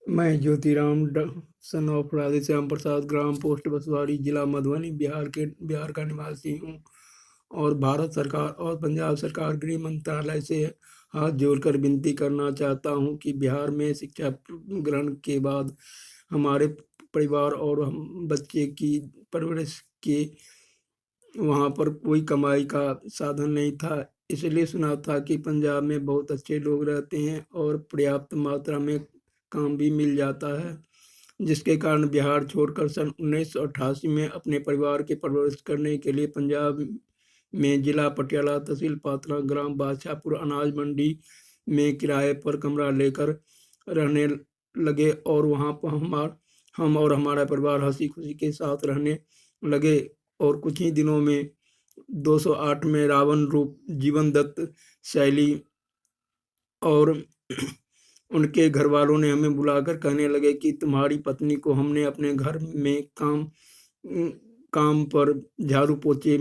मैं Jyotiram son of Radheshyam Prasad, ग्राम post Baswadi, जिला मधुबनी, बिहार का निवासी हूँ। और भारत सरकार और पंजाब सरकार गृह मंत्रालय से हाथ जोड़कर विनती करना चाहता हूँ कि बिहार में शिक्षा ग्रहण के बाद हमारे परिवार और हम बच्चे की परवरिश के वहाँ पर कोई कमाई का साधन नहीं था। इसलिए सुना था कि पंजाब में बहुत अच्छे लोग रहते हैं और पर्याप्त मात्रा में काम भी मिल जाता है, जिसके कारण बिहार छोड़कर सन 1988 में अपने परिवार की परवरिश करने के लिए पंजाब में जिला पटियाला, तहसील पात्रा, ग्राम बादशाहपुर अनाज मंडी में किराए पर कमरा लेकर रहने लगे। और वहाँ पर हम और हमारा परिवार हंसी खुशी के साथ रहने लगे। और कुछ ही दिनों में 208 में रावण रूप जीवन दत्त शैली और उनके घर वालों ने हमें बुलाकर कहने लगे कि तुम्हारी पत्नी को हमने अपने घर में काम पर झाड़ू पोछे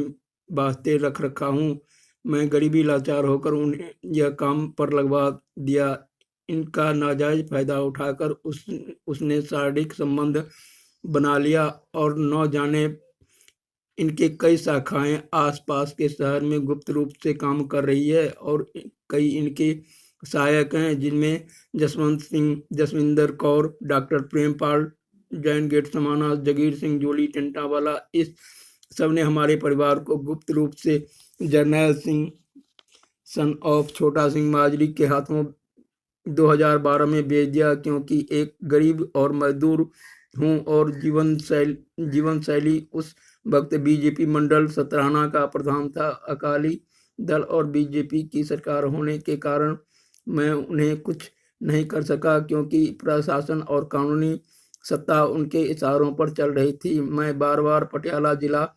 वास्ते रख रखा हूँ। मैं गरीबी लाचार होकर उन्हें यह काम पर लगवा दिया। इनका नाजायज फायदा उठाकर उसने शारीरिक संबंध बना लिया और न जाने इनके कई शाखाएं आसपास के शहर में गुप्त रूप से काम कर रही है। और कई इनके सहायक हैं, जिनमें जसवंत सिंह, जसविंदर कौर, डॉक्टर प्रेमपाल, जैन गेट समाना, जगीर सिंह जोली टेंटावाला, इस सब ने हमारे परिवार को गुप्त रूप से जर्नैल सिंह सन ऑफ छोटा सिंह माजरी के हाथों 2012 में भेज दिया। क्योंकि एक गरीब और मजदूर हूँ और जीवन शैली उस वक्त बीजेपी मंडल सतराना का प्रधान था। अकाली दल और बीजेपी की सरकार होने के कारण मैं उन्हें कुछ नहीं कर सका, क्योंकि प्रशासन और कानूनी सत्ता उनके इशारों पर चल रही थी। मैं बार बार पटियाला जिला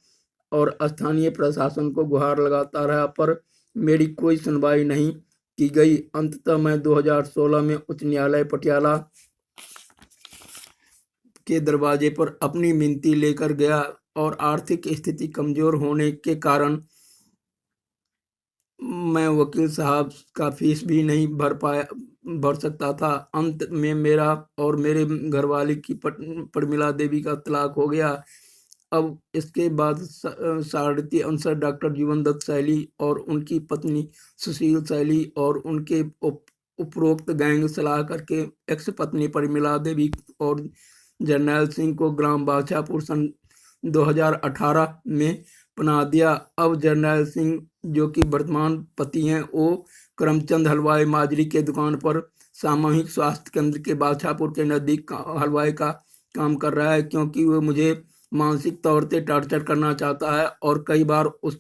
और स्थानीय प्रशासन को गुहार लगाता रहा, पर मेरी कोई सुनवाई नहीं की गई। अंततः मैं 2016 में उच्च न्यायालय पटियाला के दरवाजे पर अपनी विनती लेकर गया और आर्थिक स्थिति कमजोर होने के कारण मैं वकील साहब का फीस भी नहीं भर सकता था। अंत में मेरा और मेरे घरवाली की प्रमिला देवी का तलाक हो गया। अब इसके बाद सारथी अंसर डॉक्टर जीवन दत्त शैली और उनकी पत्नी सुशील शैली और उनके उपरोक्त गैंग सलाह करके एक्स पत्नी प्रमिला देवी और जर्नैल सिंह को ग्राम बादशाहपुर सन 2018 में बना दिया। अब जर्नैल सिंह, जो कि वर्तमान पति हैं, वो करमचंद हलवाई माजरी के दुकान पर सामूहिक स्वास्थ्य केंद्र के बादशाहपुर के नज़दीक हलवाई का काम कर रहा है, क्योंकि वो मुझे मानसिक तौर से टॉर्चर करना चाहता है और कई बार उस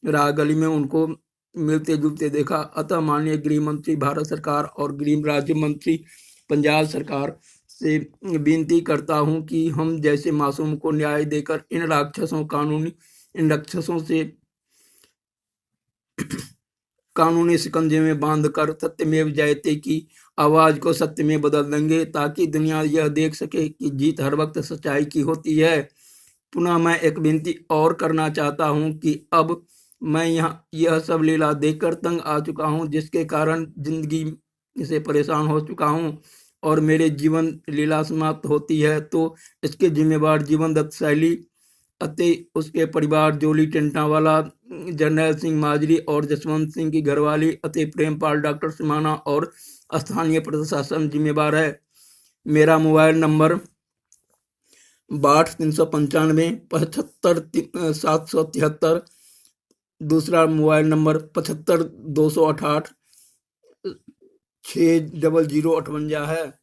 राह गली में उनको मिलते जुलते देखा। अतः माननीय गृह मंत्री भारत सरकार और गृह राज्य मंत्री पंजाब सरकार से विनती करता हूं कि हम जैसे मासूम को न्याय देकर इन राक्षसों से कानूनी शिकंजे में बांधकर सत्यमेव जयते की आवाज को सत्य में बदल देंगे, ताकि दुनिया यह देख सके कि जीत हर वक्त सच्चाई की होती है। पुनः मैं एक विनती और करना चाहता हूं कि अब मैं यह सब लीला देखकर तंग आ चुका हूं, जिसके कारण जिंदगी से परेशान हो चुका हूं और मेरे जीवन लीला समाप्त होती है तो इसके जिम्मेवार जीवन दत्त शैली अतः उसके परिवार जोली टेंटावाला, जर्नैल सिंह माजरी और जसवंत सिंह की घरवाली अतः प्रेमपाल, डॉक्टर सिमाना और स्थानीय प्रशासन जिम्मेवार है। मेरा मोबाइल नंबर 62 395 75 773, दूसरा मोबाइल नंबर 75 268 60058 है।